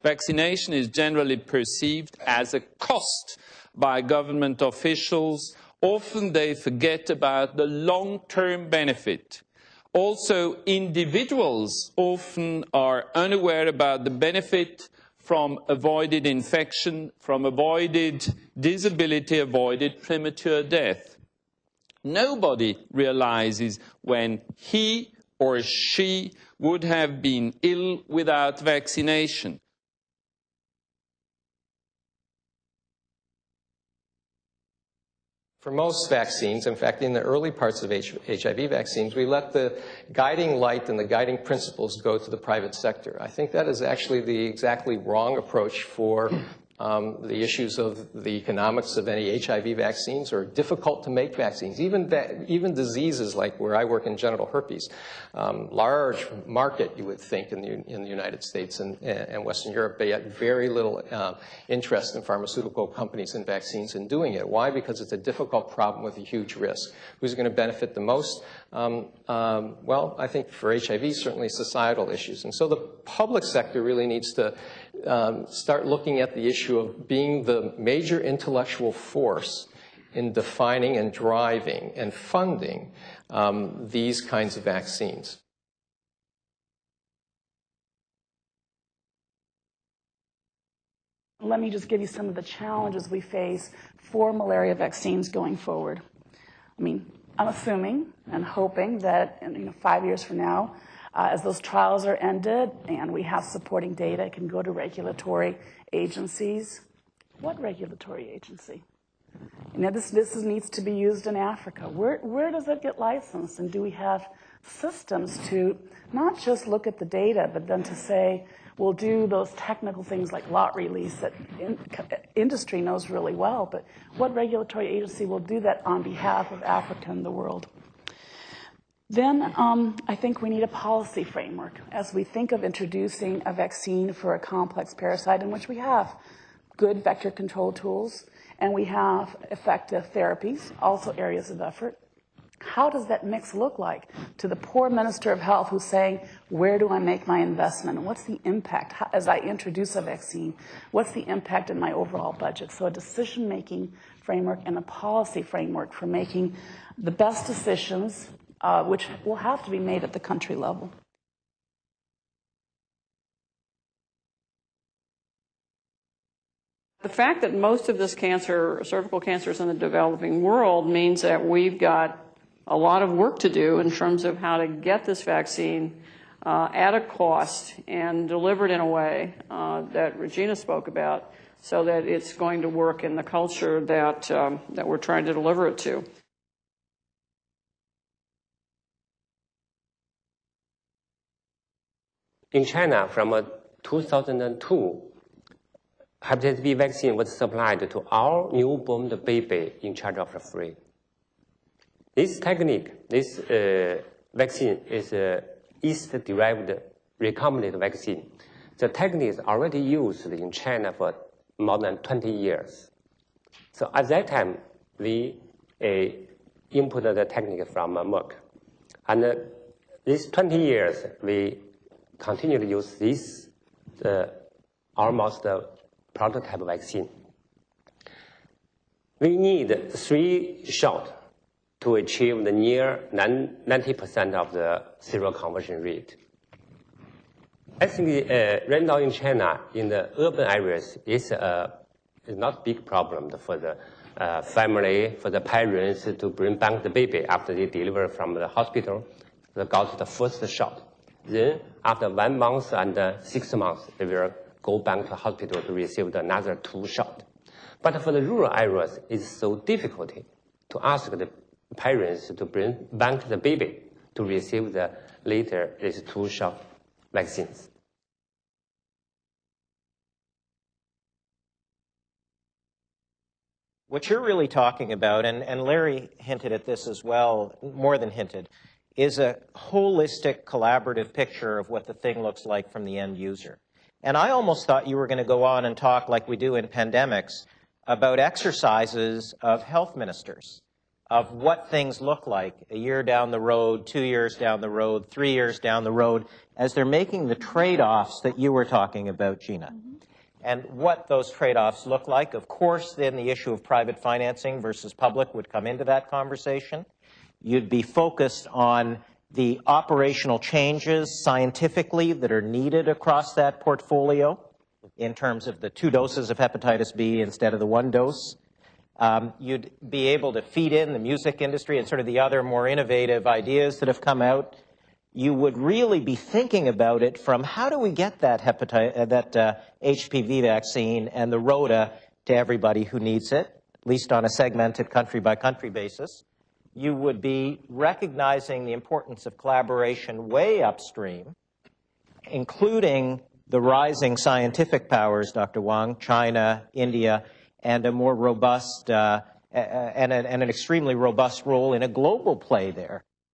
Vaccination is generally perceived as a cost by government officials. Often they forget about the long-term benefit. Also, individuals often are unaware about the benefit from avoided infection, from avoided disability, avoided premature death. Nobody realizes when he or she would have been ill without vaccination. For most vaccines, in fact, in the early parts of HIV vaccines, we let the guiding light and the guiding principles go to the private sector. I think that is actually the exactly wrong approach for the issues of the economics of any HIV vaccines or difficult to make vaccines. Even diseases like where I work in genital herpes, large market you would think in the United States and Western Europe, but yet very little interest in pharmaceutical companies and vaccines in doing it. Why? Because it's a difficult problem with a huge risk. Who's going to benefit the most? Well, I think for HIV, certainly societal issues. And so the public sector really needs to start looking at the issue of being the major intellectual force in defining and driving and funding these kinds of vaccines. Let me just give you some of the challenges we face for malaria vaccines going forward. I mean, I'm assuming and hoping that in 5 years from now, as those trials are ended and we have supporting data, it can go to regulatory agencies. What regulatory agency? This needs to be used in Africa. Where does it get licensed? And do we have systems to not just look at the data, but then to say, we'll do those technical things like lot release that industry knows really well, but what regulatory agency will do that on behalf of Africa and the world? Then I think we need a policy framework as we think of introducing a vaccine for a complex parasite in which we have good vector control tools and we have effective therapies, also areas of effort. How does that mix look like to the poor Minister of Health who's saying, where do I make my investment? And what's the impact as I introduce a vaccine? What's the impact in my overall budget? So a decision-making framework and a policy framework for making the best decisions, which will have to be made at the country level. The fact that most of this cancer, cervical cancer, is in the developing world means that we've got a lot of work to do in terms of how to get this vaccine at a cost and delivered in a way that Regina spoke about so that it's going to work in the culture that, that we're trying to deliver it to. In China, from 2002, hepatitis B vaccine was supplied to all newborn baby in charge of free. This technique, this vaccine is yeast-derived recombinant vaccine. The technique is already used in China for more than 20 years. So at that time, we imported the technique from Merck. And these 20 years, we continue to use this almost prototype vaccine. We need 3 shots to achieve the near 90% of the seroconversion rate. I think right now in China, in the urban areas, it's not a big problem for the family, for the parents to bring back the baby after they deliver from the hospital. They got the first shot. Then after 1 month and 6 months, they will go back to hospital to receive another 2 shots. But for the rural areas, it's so difficult to ask the parents to bring back the baby to receive the later these 2-shot vaccines. What you're really talking about, and Larry hinted at this as well, more than hinted, is a holistic, collaborative picture of what the thing looks like from the end user. And I almost thought you were going to go on and talk, like we do in pandemics, about exercises of health ministers, of what things look like a year down the road, 2 years down the road, 3 years down the road, as they're making the trade-offs that you were talking about, Gina. And what those trade-offs look like. Of course, then the issue of private financing versus public would come into that conversation. You'd be focused on the operational changes scientifically that are needed across that portfolio in terms of the 2 doses of hepatitis B instead of the 1 dose. You'd be able to feed in the music industry and sort of the other more innovative ideas that have come out. You would really be thinking about it from how do we get that HPV vaccine and the rota to everybody who needs it, at least on a segmented country-by-country basis. You would be recognizing the importance of collaboration way upstream, including the rising scientific powers, Dr. Wang, China, India, and a more robust and an extremely robust role in a global play there.